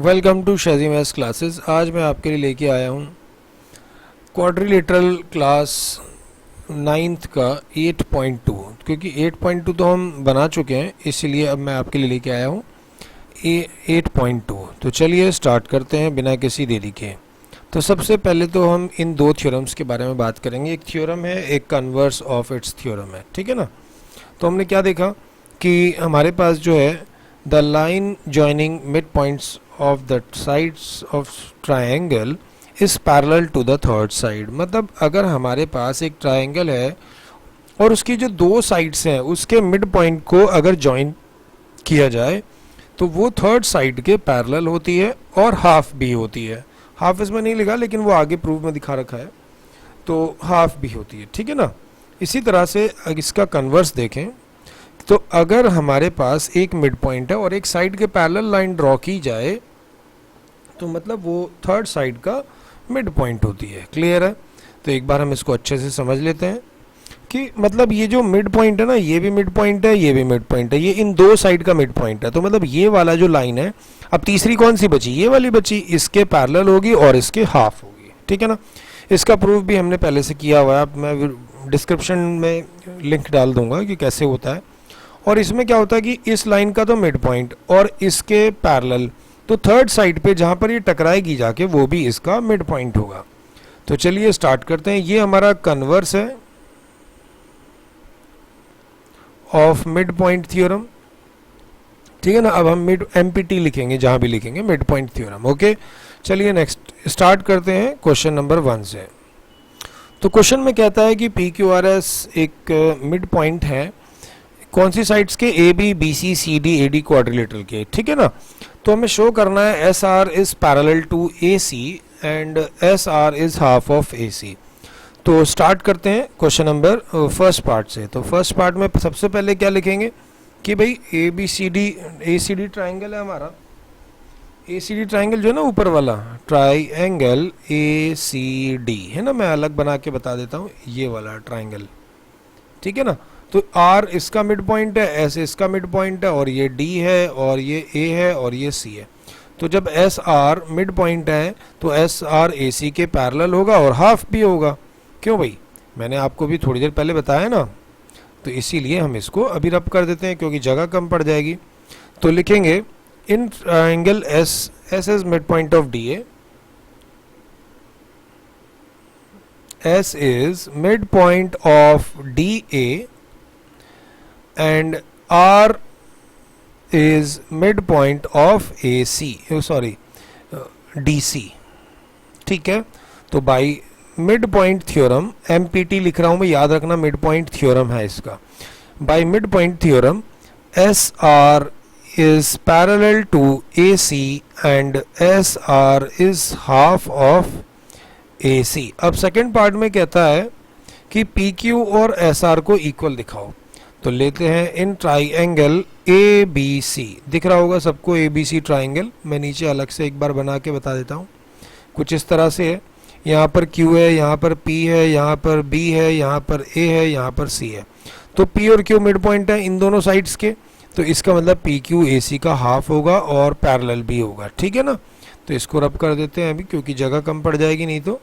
Welcome to Shaji maths classes. आज मैं आपके लिए लेके आया हूँ क्वाड्रिलेटरल क्लास 9th का 8.2। क्योंकि 8.2 तो हम बना चुके हैं, इसलिए अब मैं आपके लिए लेके आया हूँ 8.2। तो चलिए स्टार्ट करते हैं बिना किसी देरी के। तो सबसे पहले तो हम इन दो थ्योरम्स के बारे में बात करेंगे। एक थ्योरम है, एक कन्वर्स ऑफ इट्स थ्योरम है, ठीक है ना। तो हमने क्या देखा कि हमारे पास जो है the line joining mid points of the sides of triangle is parallel to the third side। मतलब अगर हमारे पास एक ट्रायंगल है और उसकी जो दो साइड्स हैं उसके मिड पॉइंट को अगर जॉइन किया जाए तो वो थर्ड साइड के पैरेलल होती है और हाफ भी होती है। हाफ इसमें नहीं लिखा लेकिन वो आगे प्रूफ में दिखा रखा है, तो हाफ भी होती है, ठीक है ना। इसी तरह से इसका कन्वर्स देखें तो अगर हमारे पास एक मिड पॉइंट है और एक साइड के पैरेलल लाइन ड्रॉ की जाए तो मतलब वो थर्ड साइड का मिड पॉइंट होती है। क्लियर है? तो एक बार हम इसको अच्छे से समझ लेते हैं कि मतलब ये जो मिड पॉइंट है ना, ये भी मिड पॉइंट है, ये भी मिड पॉइंट है, ये इन दो साइड का मिड पॉइंट है। तो मतलब ये वाला जो लाइन है, अब तीसरी कौन सी बची? ये वाली बची, इसके पैरेलल होगी और इसके हाफ होगी, ठीक है ना। इसका प्रूफ भी हमने पहले से किया हुआ है, अब मैं डिस्क्रिप्शन में लिंक डाल दूंगा कि कैसे होता है। और इसमें क्या होता है कि इस लाइन का तो मिड पॉइंट और इसके पैरेलल, तो थर्ड साइड पे जहां पर ये टकराएगी जाके वो भी इसका मिड पॉइंट होगा। तो चलिए स्टार्ट करते हैं। ये हमारा कन्वर्स है ऑफ मिड पॉइंट थ्योरम, ठीक है ना। अब हम मिड एमपीटी लिखेंगे, जहां भी लिखेंगे मिड पॉइंट थ्योरम। ओके, चलिए नेक्स्ट स्टार्ट करते हैं क्वेश्चन नंबर 1 से। तो क्वेश्चन में कहता है कि पी क्यू आर एस एक मिड पॉइंट है, कौन सी साइड्स के? A B B C C D A D quadrilateral के, ठीक है ना। तो हमें शो करना है S R is parallel to A C and S R is half of A C. तो स्टार्ट करते हैं क्वेश्चन नंबर फर्स्ट पार्ट से। तो फर्स्ट पार्ट में सबसे पहले क्या लिखेंगे कि भाई A B C D triangle है हमारा। ए सी डी ट्राइंगल जो है ना, ऊपर वाला ट्राइंगल ए सी डी है ना, मैं अलग बना के बता देता हूँ, ये वाला ट्राइंगल, ठीक है ना। तो R इसका मिड पॉइंट है, S इसका मिड पॉइंट है, और ये D है, और ये A है, और ये C है। तो जब एस आर मिड पॉइंट है तो एस आर ए सी के पैरेलल होगा और हाफ भी होगा। क्यों भाई? मैंने आपको भी थोड़ी देर पहले बताया ना, तो इसीलिए हम इसको अभी रब कर देते हैं क्योंकि जगह कम पड़ जाएगी। तो लिखेंगे in triangle S is mid point of D A, S is mid point of D A and R is midpoint of AC, sorry DC, ठीक है। तो by mid point theorem, MPT लिख रहा हूं मैं, याद रखना मिड पॉइंट थ्योरम है इसका। By mid point theorem SR is parallel to AC and SR is half of AC। अब सेकेंड पार्ट में कहता है कि PQ और SR को इक्वल दिखाओ। तो लेते हैं इन ट्राइंगल ए बी सी, दिख रहा होगा सबको ए बी सी ट्राइंगल। मैं नीचे अलग से एक बार बना के बता देता हूँ। कुछ इस तरह से है, यहाँ पर Q है, यहाँ पर P है, यहाँ पर B है, यहाँ पर A है, यहाँ पर C है। तो P और Q मिड पॉइंट है इन दोनों साइड्स के, तो इसका मतलब PQ AC का हाफ होगा और पैरेलल भी होगा, ठीक है ना। तो इसको रब कर देते हैं अभी क्योंकि जगह कम पड़ जाएगी नहीं तो।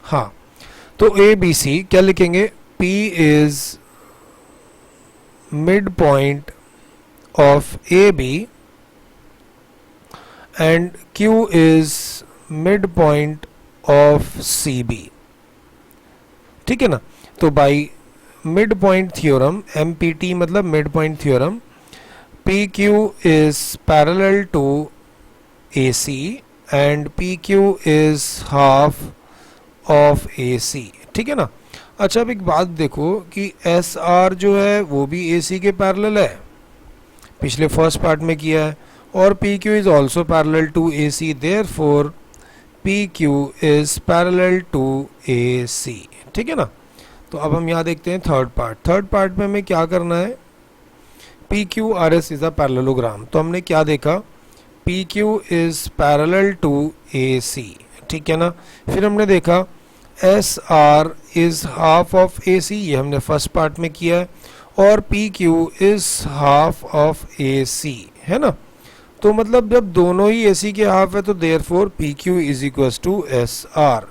हाँ, तो ए बी सी क्या लिखेंगे? P is midpoint of AB and Q is midpoint of CB, ठीक है ना। तो by mid point theorem, MPT मतलब mid point theorem, PQ is parallel to AC and PQ is half of AC, ठीक है ना। अच्छा, अब एक बात देखो कि एस आर जो है वो भी ए सी के पैरेलल है, पिछले फर्स्ट पार्ट में किया है, और P Q is also parallel to A C, therefore P Q is parallel to A C, ठीक है ना। तो अब हम यहाँ देखते हैं थर्ड पार्ट। थर्ड पार्ट में हमें क्या करना है? P Q R S is a parallelogram. तो हमने क्या देखा? P Q is parallel to A C, ठीक है ना। फिर हमने देखा S R is half of A C, ये हमने फर्स्ट पार्ट में किया है, और P Q is half of A C, है ना। तो मतलब जब दोनों ही AC के हाफ है तो therefore PQ is equals to SR।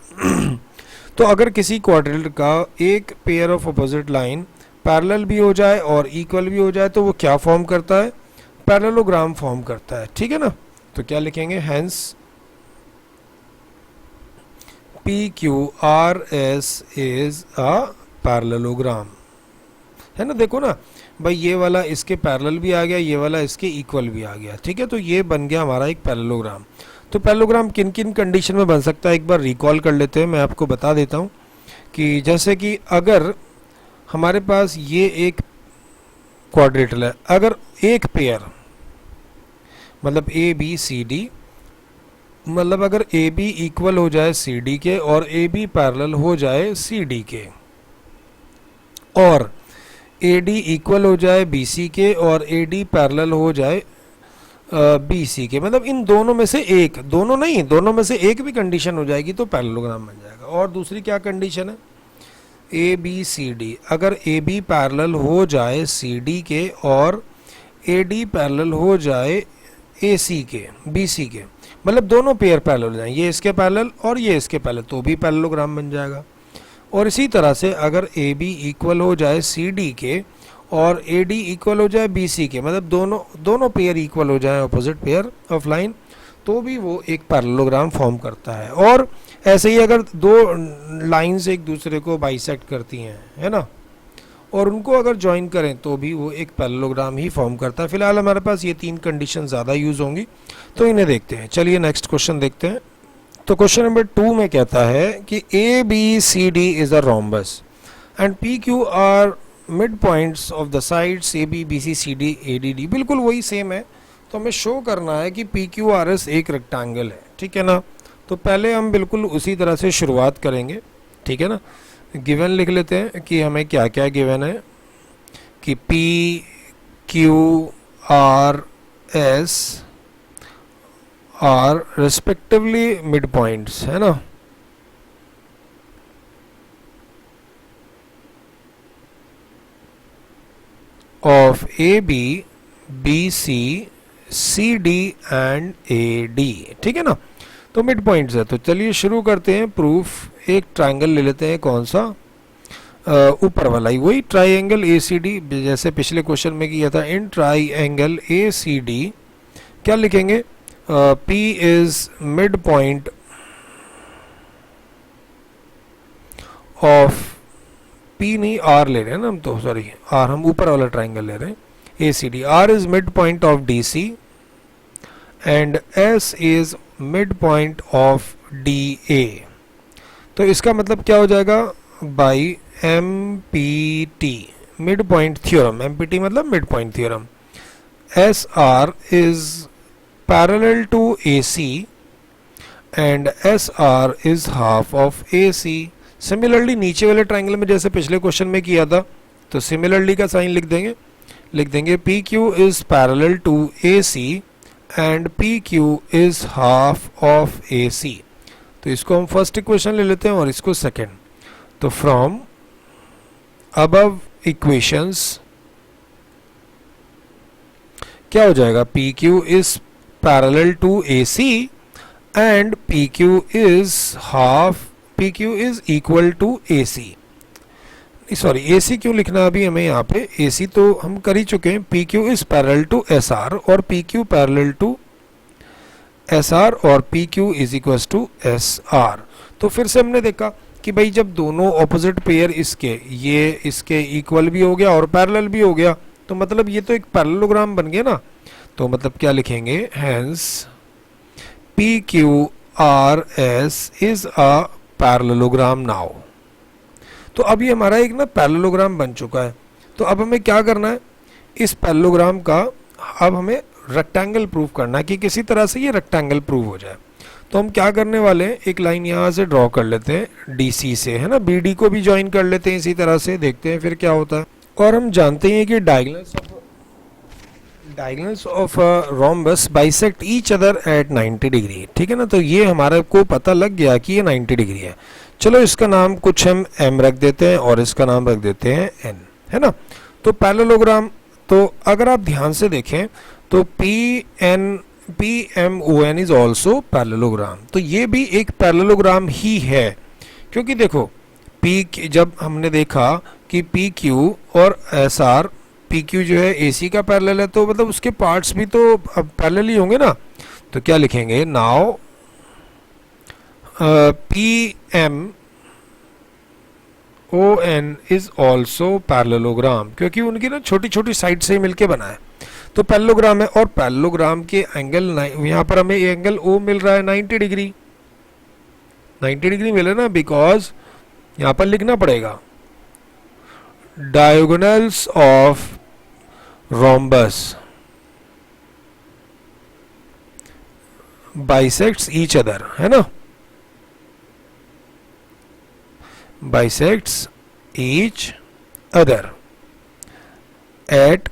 तो अगर किसी क्वाड्रिलेटरल का एक pair of opposite line parallel भी हो जाए और इक्वल भी हो जाए तो वो क्या फॉर्म करता है, पैरेललोग्राम फॉर्म करता है, ठीक है ना। तो क्या लिखेंगे, hence PQRS is a parallelogram, है ना। देखो ना भाई, ये वाला इसके पैरेलल भी आ गया, ये वाला इसके इक्वल भी आ गया, ठीक है। तो ये बन गया हमारा एक पैरेललोग्राम। तो पैरेललोग्राम किन किन कंडीशन में बन सकता है एक बार रिकॉल कर लेते हैं। मैं आपको बता देता हूँ कि जैसे कि अगर हमारे पास ये एक क्वाड्रिलेटरल है, अगर एक पेयर मतलब ABCD, मतलब अगर AB इक्वल हो जाए CD के और AB पैरेलल हो जाए CD के, और AD इक्वल हो जाए BC के और AD पैरेलल हो जाए BC के, मतलब इन दोनों में से एक, दोनों नहीं, दोनों में से एक भी कंडीशन हो जाएगी तो पैरेललोग्राम बन जाएगा। और दूसरी क्या कंडीशन है, ABCD, अगर AB पैरेलल हो जाए CD के और AD पैरेलल हो जाए AC के, BC के, मतलब दोनों पेयर पैरेलल हो जाए, ये इसके पैरेलल और ये इसके पैरेलल, तो भी पैरेललोग्राम बन जाएगा। और इसी तरह से अगर AB इक्वल हो जाए CD के और AD इक्वल हो जाए BC के, मतलब दोनों पेयर इक्वल हो जाए, अपोजिट पेयर ऑफ लाइन, तो भी वो एक पैरेललोग्राम फॉर्म करता है। और ऐसे ही अगर दो लाइंस एक दूसरे को बाइसेक्ट करती हैं, है ना, और उनको अगर ज्वाइन करें तो भी वो एक पैरेललोग्राम ही फॉर्म करता है। फिलहाल हमारे पास ये तीन कंडीशन ज़्यादा यूज़ होंगी, तो इन्हें देखते हैं। चलिए नेक्स्ट क्वेश्चन देखते हैं। तो क्वेश्चन नंबर 2 में कहता है कि ABCD is a rhombus and PQ are mid points of the sides AB BC CD ADD। बिल्कुल वही सेम है, तो हमें शो करना है कि PQRS एक रेक्टेंगल है, ठीक है ना। तो पहले हम बिल्कुल उसी तरह से शुरुआत करेंगे, ठीक है ना। गिवन लिख लेते हैं कि हमें क्या क्या गिवन है, कि PQRS are respectively mid points, है ना। Of AB BC CD and AD, ठीक है ना। तो मिड पॉइंट्स है, तो चलिए शुरू करते हैं प्रूफ। एक ट्रायंगल ले लेते हैं, कौन सा, ऊपर वाला ही, वही ट्रायंगल ACD, जैसे पिछले क्वेश्चन में किया था। इन ट्रायंगल ACD क्या लिखेंगे, P is mid point of, P नहीं R ले रहे हैं ना हम, तो सॉरी R, हम ऊपर वाला ट्रायंगल ले रहे हैं ACD। R is mid point of DC and S is mid point of DA। तो इसका मतलब क्या हो जाएगा, by MPT, mid point theorem. MPT मतलब mid point theorem. SR is parallel to AC and SR is half of AC। Similarly नीचे वाले triangle में जैसे पिछले क्वेश्चन में किया था, तो सिमिलरली का साइन लिख देंगे PQ is parallel to AC and PQ is half of AC। तो इसको हम फर्स्ट इक्वेशन ले लेते हैं और इसको सेकंड। तो फ्रॉम अबव इक्वेशंस क्या हो जाएगा, PQ is parallel to AC and PQ is equal to AC। Sorry, AC क्यों लिखना अभी हमें यहाँ पे, AC तो हम कर ही चुके हैं। PQ is parallel to SR और PQ पैरेलल टू SR और PQ is equal to SR। तो फिर से हमने देखा कि भाई जब दोनों ऑपोजिट पेयर इसके इक्वल भी हो गया और पैरेलल भी हो गया, तो मतलब ये तो एक पैरेललोग्राम बन गया ना। तो मतलब क्या लिखेंगे, hence PQRS is a parallelogram now. तो अभी हमारा एक ना पैरेललोग्राम बन चुका है। तो अब हमें क्या करना है, इस पैरेललोग्राम का अब हमें रेक्टेंगल प्रूव करना है कि किसी तरह से ये रेक्टेंगल प्रूव हो जाए। तो हम क्या करने वाले हैं, एक लाइन यहाँ से ड्रॉ कर लेते हैं DC से, है ना। BD को भी ज्वाइन कर लेते हैं इसी तरह से, देखते हैं फिर क्या होता है। और हम जानते हैं कि diagonals of rhombus bisect each other at 90 degree, ठीक है ना। तो ये हमारे को पता लग गया कि ये 90 डिग्री है। चलो इसका नाम कुछ हम M रख देते हैं और इसका नाम रख देते हैं N, है ना। तो पैरेललोग्राम, तो अगर आप ध्यान से देखें तो PN PMON is also parallelogram. तो ये भी एक पैरेललोग्राम ही है, क्योंकि देखो P जब हमने देखा कि PQ और SR, PQ जो है AC का पैरेलल है, तो मतलब उसके पार्ट्स भी तो अब पैरेलल ही होंगे ना। तो क्या लिखेंगे, now PMON is also parallelogram, क्योंकि उनकी ना छोटी छोटी साइड से ही मिलके बना है, तो पैरेललोग्राम है। और पैरेललोग्राम के एंगल, यहाँ पर हमें एंगल O मिल रहा है 90 डिग्री, 90 डिग्री मिले ना, बिकॉज यहाँ पर लिखना पड़ेगा diagonals of rhombus bisects each other, है ना, bisects each other at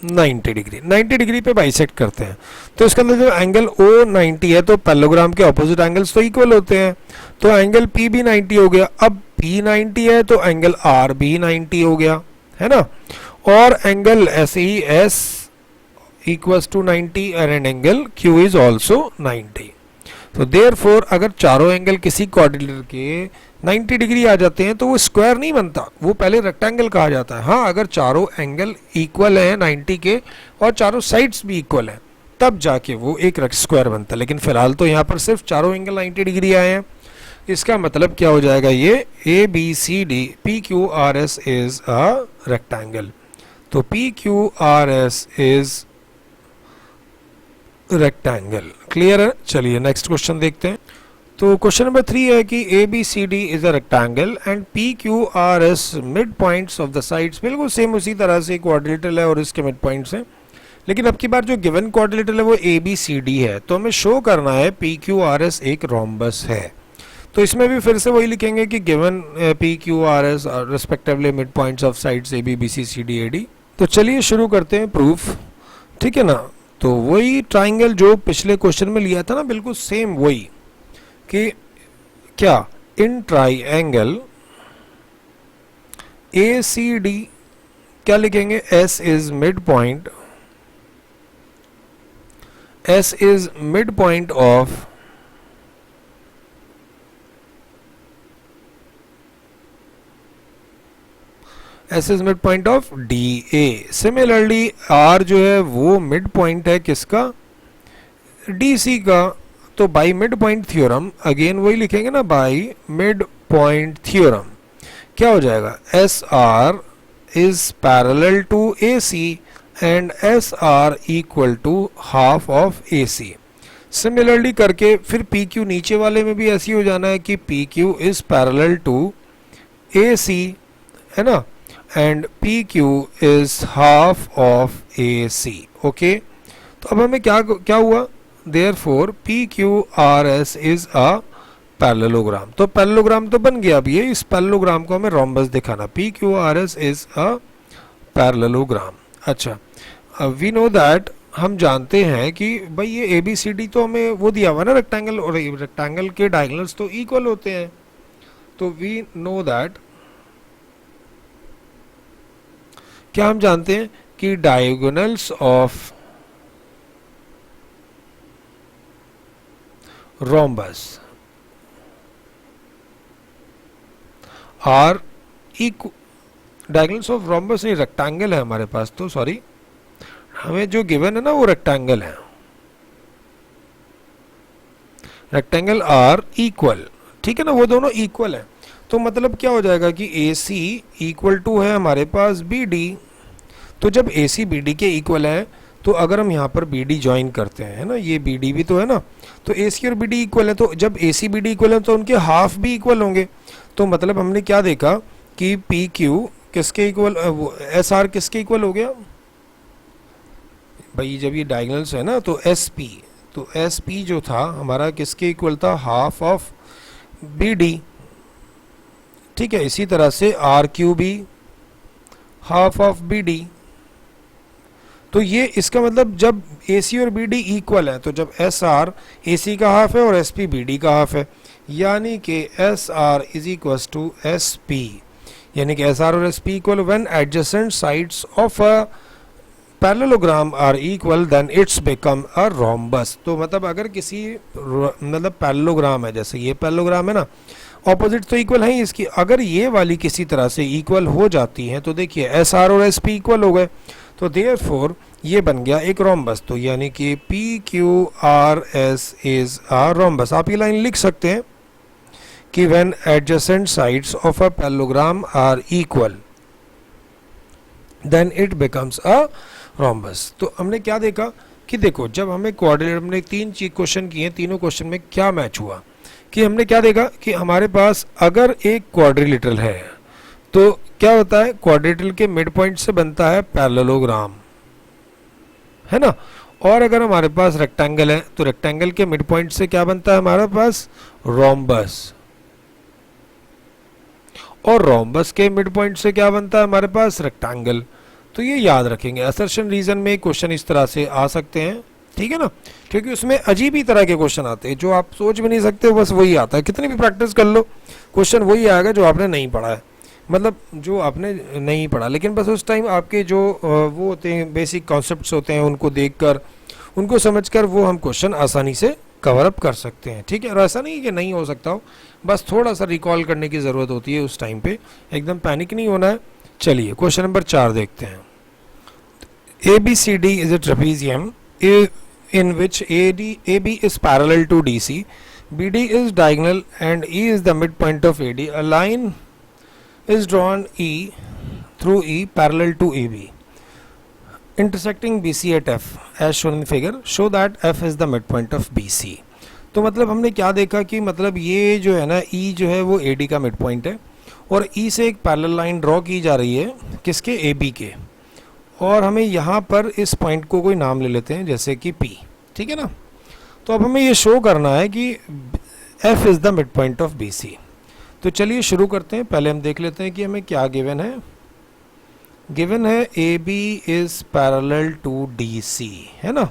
90 degree, 90 degree पे बाइसेक्ट करते हैं। तो इसके अंदर जो एंगल O 90 है, तो पैरेललोग्राम के ऑपोजिट एंगल्स तो इक्वल होते हैं, तो एंगल P भी 90 हो गया। अब P 90 है तो एंगल R भी 90 हो गया, है ना, और angle SES equals to 90 and angle Q is also 90। तो देयरफॉर अगर चारों एंगल किसी क्वाड्रिलेटरल के 90 डिग्री आ जाते हैं तो वो स्क्वायर नहीं बनता, वो पहले रेक्टेंगल कहा जाता है। हाँ, अगर चारों एंगल इक्वल हैं 90 के और चारों साइड्स भी इक्वल हैं, तब जाके वो एक स्क्वायर बनता है। लेकिन फिलहाल तो यहाँ पर सिर्फ चारों एंगल 90 डिग्री आए हैं। इसका मतलब क्या हो जाएगा, ये ABCD PQRS is a rectangle. तो PQRS इज रेक्टेंगल। क्लियर है? चलिए नेक्स्ट क्वेश्चन देखते हैं। तो क्वेश्चन नंबर 3 है कि ABCD is a rectangle and PQRS mid points of the sides. बिल्कुल सेम उसी तरह से क्वाड्रिलेटरल है और इसके मिड पॉइंट्स हैं, लेकिन अब की बार जो गिवन क्वाड्रिलेटरल है वो ABCD है, तो हमें शो करना है PQRS एक रोम्बस है। तो इसमें भी फिर से वही लिखेंगे कि given PQRS respectively mid points of sides AB BC CD AD। तो चलिए शुरू करते हैं प्रूफ, ठीक है ना। तो वही ट्राइंगल जो पिछले क्वेश्चन में लिया था ना, बिल्कुल सेम वही, कि क्या इन ट्राइंगल ACD क्या लिखेंगे, S is mid point, S is mid point of S is mid point of DA। Similarly R जो है वो मिड पॉइंट है किसका, DC का। तो by mid point theorem, again वही लिखेंगे ना, बाई मिड पॉइंट थ्योरम क्या हो जाएगा, SR is parallel to AC and SR equal to half of AC। Similarly करके फिर PQ नीचे वाले में भी ऐसी हो जाना है कि PQ is parallel to AC, है ना, and PQ is half of AC। Okay, तो अब हमें क्या क्या हुआ, therefore PQRS is a parallelogram. तो पैरेललोग्राम तो बन गया। अब ये इस पैरेललोग्राम को हमें रोम्बस दिखाना, PQRS इज अ पैरेललोग्राम। अच्छा, वी नो दैट, हम जानते हैं कि भाई ये ABCD तो हमें वो दिया हुआ ना रेक्टेंगल, और रेक्टेंगल के डायगोनल्स तो इक्वल होते हैं। तो वी नो दैट, क्या हम जानते हैं कि diagonals of rhombus are diagonals of rhombus नहीं, रेक्टेंगल है हमारे पास, तो सॉरी, हमें जो गिवन है ना वो रेक्टेंगल है, रेक्टेंगल आर इक्वल, ठीक है ना, वो दोनों इक्वल है। तो मतलब क्या हो जाएगा कि AC इक्वल टू है हमारे पास BD। तो जब AC BD के इक्वल है, तो अगर हम यहाँ पर BD ज्वाइन करते हैं, है ना, ये BD भी तो है ना, तो AC और BD इक्वल है, तो जब AC BD इक्वल है तो उनके हाफ भी इक्वल होंगे। तो मतलब हमने क्या देखा कि PQ किसके इक्वल, SR किसके इक्वल हो गया भाई, जब ये डायगोनल्स है ना, तो SP, तो SP जो था हमारा किसके इक्वल था, हाफ ऑफ BD, ठीक है। इसी तरह से RQ भी हाफ ऑफ BD। तो ये इसका मतलब जब AC और BD इक्वल है, तो जब SR AC का हाफ है और SP BD का हाफ है, यानी कि SR is equal to SP, यानी कि SR और SP equal when adjacent sides of a parallelogram are equal then its become a rhombus. तो मतलब अगर किसी मतलब पैरेललोग्राम है, जैसे ये पैरेललोग्राम है ना, ऑपोजिट तो इक्वल है ही इसकी, अगर ये वाली किसी तरह से इक्वल हो जाती हैं तो देखिए एस आर और एस पी इक्वल हो गए, तो देयरफॉर ये बन गया एक रोम्बस। तो यानी कि P Q R S is a rhombus. आप ये लाइन लिख सकते हैं कि when adjacent sides of a parallelogram are equal then it becomes a rhombus. तो हमने क्या देखा कि देखो जब हमें क्वाड्रिलेटरल, हमने तीन चीज क्वेश्चन किए, तीनों क्वेश्चन में क्या मैच हुआ कि हमने क्या देखा कि हमारे पास अगर एक क्वाड्रिलेटरल है तो क्या होता है, क्वाड्रिलेटरल के मिड पॉइंट से बनता है पैरेललोग्राम, है ना। और अगर हमारे पास रेक्टेंगल है तो रेक्टेंगल के मिड पॉइंट से क्या बनता है हमारे पास, रोम्बस। और रोम्बस के मिड पॉइंट से क्या बनता है हमारे पास, रेक्टेंगल। तो ये याद रखेंगे, असर्शन रीजन में क्वेश्चन इस तरह से आ सकते हैं, ठीक है ना, क्योंकि उसमें अजीब ही तरह के क्वेश्चन आते हैं जो आप सोच भी नहीं सकते, बस वही आता है। कितनी भी प्रैक्टिस कर लो क्वेश्चन वही आएगा जो आपने नहीं पढ़ा है, मतलब जो आपने नहीं पढ़ा, लेकिन बस उस टाइम आपके जो वो होते हैं बेसिक कॉन्सेप्ट्स होते हैं उनको देखकर, उनको समझकर वो हम क्वेश्चन आसानी से कवर अप कर सकते हैं, ठीक है। और ऐसा नहीं कि नहीं हो सकता हो, बस थोड़ा सा रिकॉल करने की ज़रूरत होती है उस टाइम पे, एकदम पैनिक नहीं होना है। चलिए क्वेश्चन नंबर 4 देखते हैं। ABCD is a trapezium in which AB is parallel to DC, BD is diagonal and E is the midpoint of AD. A line is drawn through E parallel to AB, intersecting BC at F as shown in the figure. Show that F is the midpoint of BC. तो मतलब हमने क्या देखा कि मतलब ये जो है ना E जो है वो AD का मिड पॉइंट है और E से एक पैरेलल लाइन ड्रॉ की जा रही है किसके, AB के, और हमें यहाँ पर इस पॉइंट को कोई नाम ले लेते हैं जैसे कि P, ठीक है ना। तो अब हमें ये शो करना है कि F is the mid point of BC। तो चलिए शुरू करते हैं। पहले हम देख लेते हैं कि हमें क्या गिवन है। गिवन है AB is parallel to DC, है ना,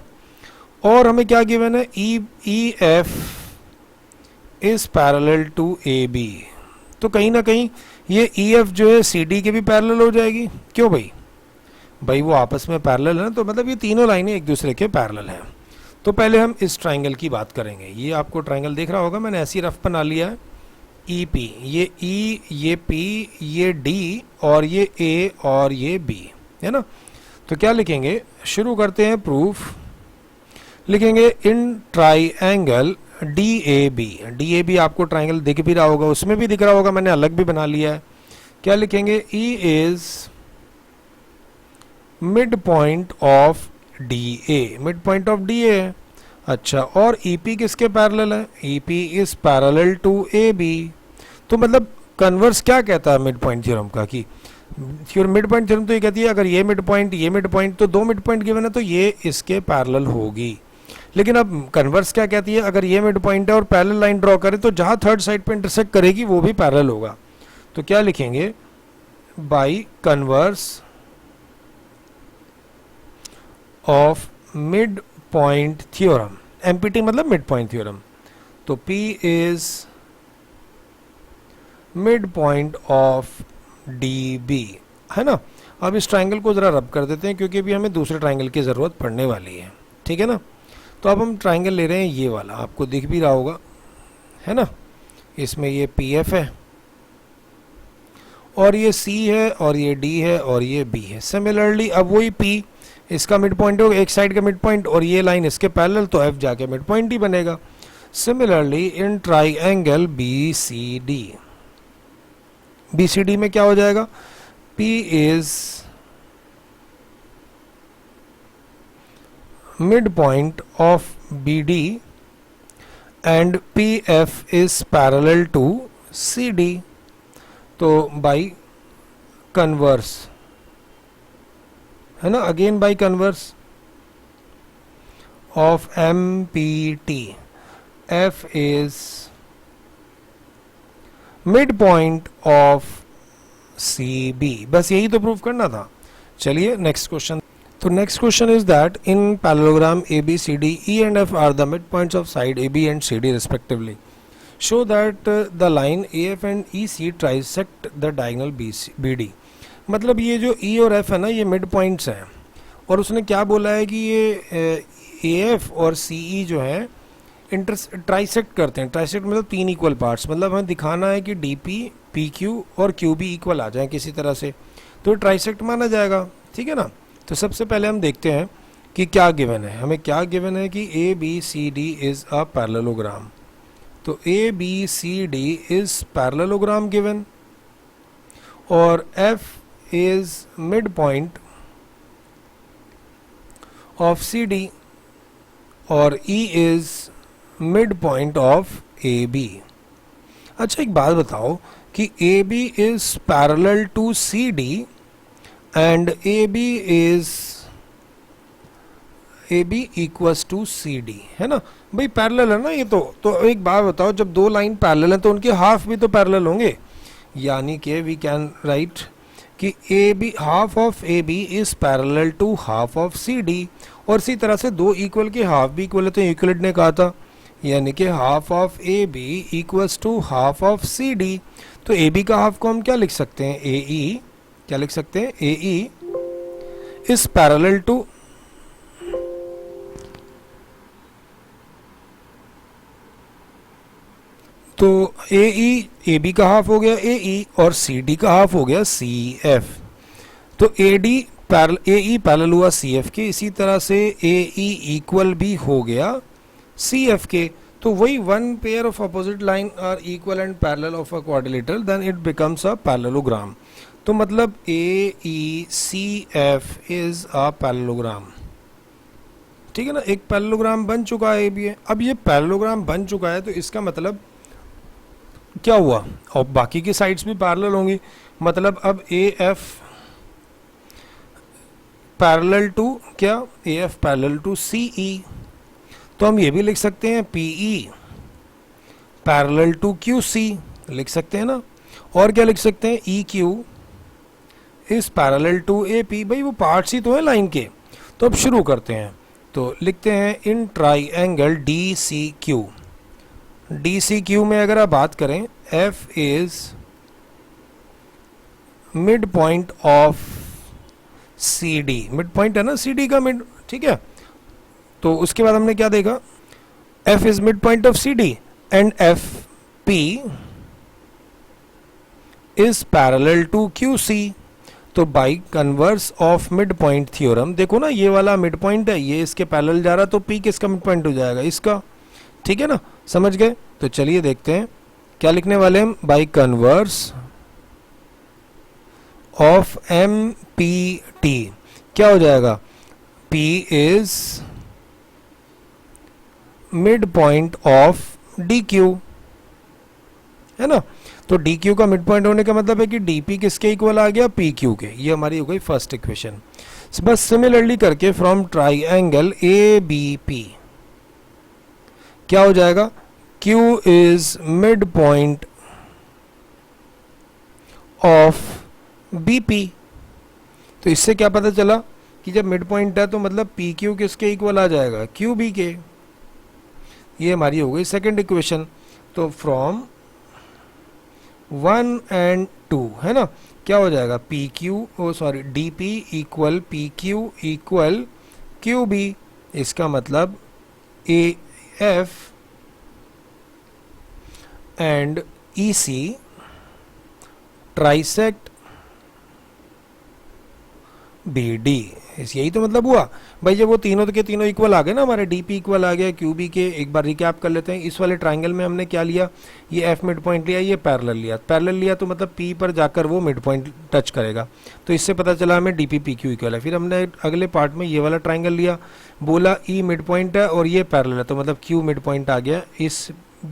और हमें क्या गिवन है, EF is parallel to AB। तो कहीं ना कहीं ये EF जो है CD के भी पैरेलल हो जाएगी, क्यों भाई वो आपस में पैरेलल है ना, तो मतलब ये तीनों लाइनें एक दूसरे के पैरेलल हैं। तो पहले हम इस ट्रायंगल की बात करेंगे। ये आपको ट्रायंगल दिख रहा होगा, मैंने ऐसी रफ बना लिया है, EP, ये E, ये P, ये D और ये A और ये B, है ना। तो क्या लिखेंगे, शुरू करते हैं प्रूफ। लिखेंगे इन ट्राइएंगल DAB आपको ट्रायंगल दिख भी रहा होगा, उसमें भी दिख रहा होगा, मैंने अलग भी बना लिया है। क्या लिखेंगे, E is mid point of DA, mid point of DA है। अच्छा, और EP किसके पैरेलल है, EP is parallel to AB। तो मतलब कन्वर्स क्या कहता है मिड पॉइंट थ्योरम का, कि मिड पॉइंट थ्योरम तो ये कहती है अगर ये मिड पॉइंट तो दो मिड पॉइंट गिवन है तो ये इसके पैरेलल होगी। लेकिन अब कन्वर्स क्या कहती है, अगर ये मिड पॉइंट है और पैरेलल लाइन ड्रॉ करें तो जहां थर्ड साइड पे इंटरसेक्ट करेगी वो भी पैरेलल होगा। तो क्या लिखेंगे, by converse of mid point theorem, MPT मतलब मिड पॉइंट थ्योरम। तो P is mid point of DB, है ना। अब इस ट्रायंगल को जरा रब कर देते हैं क्योंकि अभी हमें दूसरे ट्रायंगल की जरूरत पड़ने वाली है, ठीक है ना। तो अब हम ट्रायंगल ले रहे हैं ये वाला, आपको दिख भी रहा होगा, है ना। इसमें ये PF है और ये C है और ये D है और ये B है। सिमिलरली अब वही P इसका मिड पॉइंट होगा, एक साइड का मिड पॉइंट, और ये लाइन इसके पैरेलल, तो F जाके मिड पॉइंट ही बनेगा। सिमिलरली इन ट्राइएंगल BCD में क्या हो जाएगा, P is mid point of BD and PF is parallel to CD। तो बाई कन्वर्स, है ना, again by converse of MPT, F is mid point of CB। बस यही तो प्रूफ करना था। चलिए नेक्स्ट क्वेश्चन। तो next question is that in parallelogram ABCD, E and F are the midpoints of side AB and CD respectively. Show that the line AF and EC trisect the diagonal BD। मतलब ये जो E और F है ना, ये mid points हैं और उसने क्या बोला है कि ये AF और CE जो है ट्राइसेक्ट करते हैं। ट्राइसेक्ट मतलब 3 इक्वल पार्ट्स, मतलब हमें दिखाना है कि DP PQ और QB इक्वल आ जाए किसी तरह से, तो ट्राइसेक्ट माना जाएगा, ठीक है ना। तो सबसे पहले हम देखते हैं कि क्या गिवन है, हमें क्या गिवन है कि ABCD इज अ पैरेललोग्राम। तो ABCD इज पैरेललोग्राम गिवन, और F is mid point of CD और E is mid point of AB। अच्छा एक बात बताओ कि AB is parallel to CD and AB equals to CD, है ना भाई, पैरेलल है ना ये। तो एक बात बताओ, जब दो लाइन पैरेलल हैं तो उनके हाफ भी तो पैरेलल होंगे, यानी कि वी कैन राइट कि AB half of AB is parallel to half of CD, और इसी तरह से दो इक्वल के हाफ भी इक्वल है, तो यूक्लिड ने कहा था, यानी कि half of AB equals to half of CD। तो AB का हाफ को हम क्या लिख सकते हैं, AE, क्या लिख सकते हैं, AE इज पैरेलल टू, तो AE AB का हाफ हो गया AE और CD का हाफ हो गया CF। तो AE पैरेलल हुआ CF के, इसी तरह से AE इक्वल भी हो गया CF के। तो वही one pair of opposite line are equal and parallel of a quadrilateral, then it becomes a parallelogram. तो मतलब AECF इज अ पैरेललोग्राम, ठीक है ना। एक पैरेललोग्राम बन चुका है AB। अब ये पैरेललोग्राम बन चुका है तो इसका मतलब क्या हुआ, और बाकी की साइड्स भी पैरेलल होंगी, मतलब अब AF पैरेलल टू क्या, AF पैरेलल टू CE। तो हम ये भी लिख सकते हैं PE पैरेलल टू QC, लिख सकते हैं ना। और क्या लिख सकते हैं, EQ is parallel to AP। भाई वो पार्ट्स ही तो है लाइन के। तो अब शुरू करते हैं, तो लिखते हैं इन ट्राइएंगल DCQ। DCQ में अगर आप बात करें, F is mid point of CD, mid point है ना CD का मिड, ठीक है। तो उसके बाद हमने क्या देखा, F is mid point of CD and FP is parallel to QC। तो by converse of mid point theorem, देखो ना ये वाला मिड पॉइंट है, ये इसके पैरेलल जा रहा, तो P किसका मिड पॉइंट हो जाएगा, इसका, ठीक है ना, समझ गए। तो चलिए देखते हैं क्या लिखने वाले हम, बाई कन्वर्स ऑफ MPT क्या हो जाएगा, P is mid point of DQ, है ना। तो DQ का मिड पॉइंट होने का मतलब है कि DP किसके इक्वल आ गया, PQ के। ये हमारी हो गई फर्स्ट इक्वेशन। बस सिमिलरली करके फ्रॉम ट्राइएंगल ABP क्या हो जाएगा, Q is mid point of BP। तो इससे क्या पता चला कि जब मिड पॉइंट है तो मतलब PQ किसके इक्वल आ जाएगा, QB के। ये हमारी हो गई सेकंड इक्वेशन। तो फ्रॉम 1 and 2, है ना, क्या हो जाएगा, DP equal PQ equal QB। इसका मतलब AF and EC trisect BD। यही तो मतलब हुआ भाई, जब वो तीनों के तीनों इक्वल आ गए ना, हमारे DP इक्वल आ गया QB के। एक बार रिकैप कर लेते हैं, इस वाले ट्राइंगल में हमने क्या लिया, ये F मिड पॉइंट लिया, ये पैरेलल लिया, तो मतलब P पर जाकर वो मिड पॉइंट टच करेगा। तो इससे पता चला हमें DP PQ इक्वल है। फिर हमने अगले पार्ट में ये वाला ट्राइंगल लिया, बोला E मिड पॉइंट है और ये पैरेलल है, तो मतलब Q मिड पॉइंट आ गया इस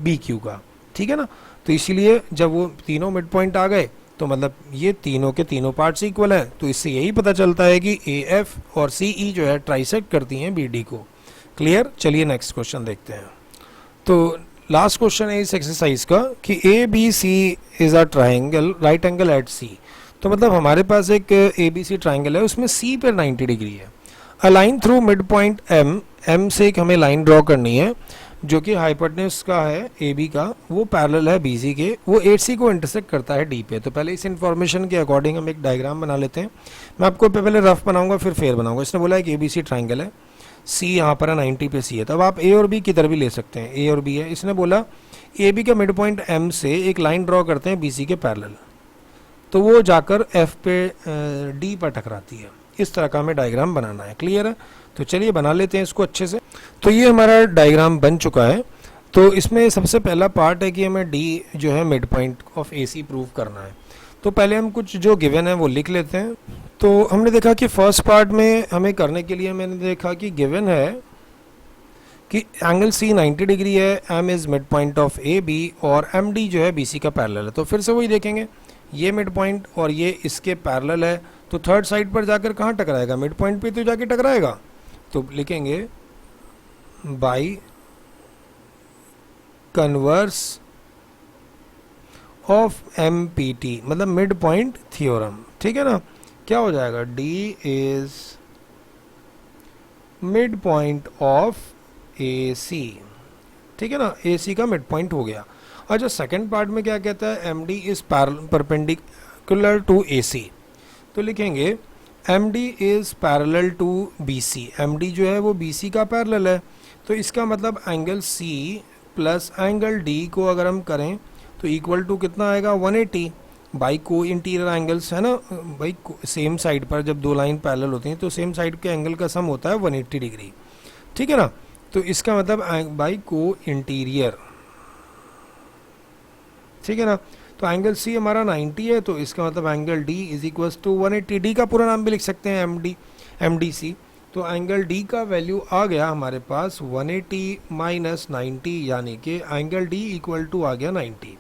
BQ का, ठीक है ना। तो इसीलिए जब वो तीनों मिड पॉइंट आ गए तो मतलब ये तीनों के तीनों पार्ट्स इक्वल हैं। तो इससे यही पता चलता है कि AF और CE जो है ट्राइसेक्ट करती हैं BD को। क्लियर। चलिए नेक्स्ट क्वेश्चन देखते हैं। तो लास्ट क्वेश्चन है इस एक्सरसाइज का कि ABC is a triangle right angle at C। तो मतलब हमारे पास एक ABC ट्राइंगल है, उसमें C पर 90 डिग्री है। A line through mid point M से एक हमें लाइन ड्रॉ करनी है जो कि हाइपोटेन्यूज का है ए बी का, वो पैरेलल है बी सी के, वो 8C को इंटरसेक्ट करता है डी पे। तो पहले इस इन्फॉर्मेशन के अकॉर्डिंग हम एक डायग्राम बना लेते हैं। मैं आपको पहले रफ बनाऊंगा फिर फेयर बनाऊंगा। इसने बोला है कि ABC ट्राइंगल है, सी यहाँ पर है 90 पे सी है, तब आप ए और बी किधर भी ले सकते हैं, ए और बी है। इसने बोला ए बी का मिड पॉइंट एम से एक लाइन ड्रॉ करते हैं BC के पैरेलल, तो वो जाकर एफ पे डी पर टकराती है। इस तरह का हमें डायग्राम बनाना है। क्लियर है? तो चलिए बना लेते हैं इसको अच्छे से। तो ये हमारा डायग्राम बन चुका है। तो इसमें सबसे पहला पार्ट है कि हमें डी जो है mid point of AC prove करना है। तो पहले हम कुछ जो गिवन है वो लिख लेते हैं। तो हमने देखा कि फर्स्ट पार्ट में हमें करने के लिए मैंने देखा कि गिवन है कि एंगल C 90 डिग्री है, M is mid point of AB और MD जो है BC का पैरेलल है। तो फिर से वही देखेंगे, ये मिड पॉइंट और ये इसके पैरेलल है, तो थर्ड साइड पर जाकर कहाँ टकराएगा, मिड पॉइंट पे तो जाके टकराएगा। तो लिखेंगे बाई कन्वर्स ऑफ MPT, मतलब मिड पॉइंट थ्योरम। ठीक है ना? क्या हो जाएगा, D is mid point of AC। ठीक है ना? AC का मिड पॉइंट हो गया। अच्छा, सेकंड पार्ट में क्या कहता है, MD is perpendicular to AC। तो लिखेंगे MD is parallel to BC। MD जो है वो BC का पैरेलल है, तो इसका मतलब angle C plus angle D को अगर हम करें तो इक्वल टू कितना आएगा, 180 बाई को इंटीरियर एंगल्स है ना भाई, सेम साइड पर जब दो लाइन पैरेलल होती हैं तो सेम साइड के एंगल का सम होता है 180 डिग्री। ठीक है ना? तो इसका मतलब बाई को इंटीरियर। ठीक है ना? तो एंगल C हमारा 90 है, तो इसका मतलब angle D is equal to 180। D का पूरा नाम भी लिख सकते हैं MDC। तो एंगल D का वैल्यू आ गया हमारे पास 180 माइनस 90, यानी कि एंगल D इक्वल टू आ गया 90,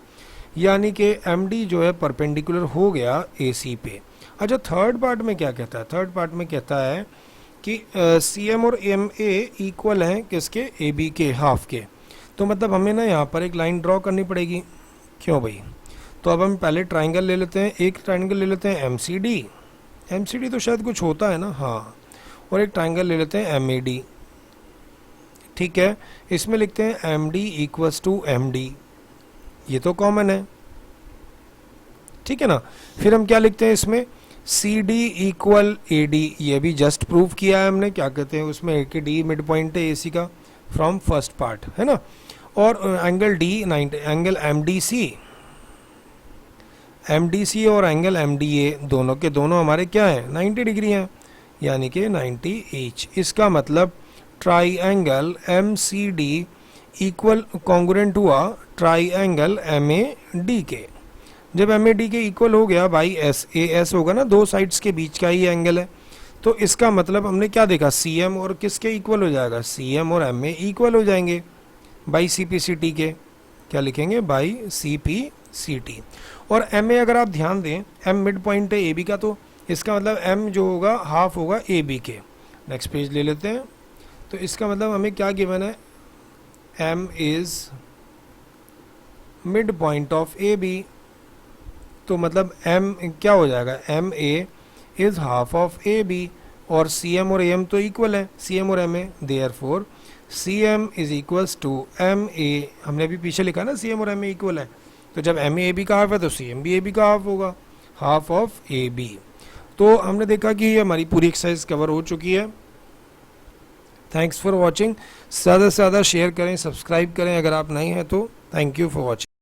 यानी कि MD जो है परपेंडिकुलर हो गया AC पे। अच्छा, थर्ड पार्ट में क्या कहता है, थर्ड पार्ट में कहता है कि CM और MA इक्वल हैं किसके, AB के हाफ के। तो मतलब हमें ना यहाँ पर एक लाइन ड्रॉ करनी पड़ेगी। क्यों भाई? तो अब हम पहले ट्राइंगल ले लेते हैं, एक ट्राइंगल ले लेते हैं MCD तो शायद कुछ होता है ना, हाँ, और एक ट्राइंगल ले लेते हैं MAD। ठीक है, इसमें लिखते हैं MD इक्वल्स टू MD, ये तो कॉमन है। ठीक है ना? फिर हम क्या लिखते हैं इसमें, CD इक्वल AD, ये भी जस्ट प्रूव किया है हमने। क्या कहते हैं उसमें, एक D मिड पॉइंट है AC का फ्रॉम फर्स्ट पार्ट, है ना। और एंगल D 90, एंगल MDC और एंगल MDA दोनों के दोनों हमारे क्या हैं, 90 डिग्री हैं, यानी कि 90 ईच। इसका मतलब ट्राइंगल MCD इक्वल कॉन्ग्रुएंट हुआ ट्राइंगल MAD के। जब MAD के इक्वल हो गया बाई SAS होगा ना, दो साइड्स के बीच का ही एंगल है। तो इसका मतलब हमने क्या देखा, CM और किसके इक्वल हो जाएगा, CM और MA इक्वल हो जाएंगे बाई CPCT के। क्या लिखेंगे, बाई CPCT। और MA अगर आप ध्यान दें, M मिड पॉइंट है AB का, तो इसका मतलब M जो होगा हाफ होगा AB के। नेक्स्ट पेज ले लेते हैं। तो इसका मतलब हमें क्या गिवन है, M is mid point of AB। तो मतलब M क्या हो जाएगा, MA is half of AB, और CM और AM तो इक्वल है, CM और MA, therefore CM is equals to MA। हमने अभी पीछे लिखा ना CM और MA इक्वल है, तो जब MA AB का हाफ है तो CM भी AB का हाफ होगा, हाफ ऑफ AB। तो हमने देखा कि ये हमारी पूरी एक्सरसाइज कवर हो चुकी है। Thanks for watching. ज़्यादा से ज़्यादा शेयर करें, सब्सक्राइब करें अगर आप नए हैं तो। Thank you for watching.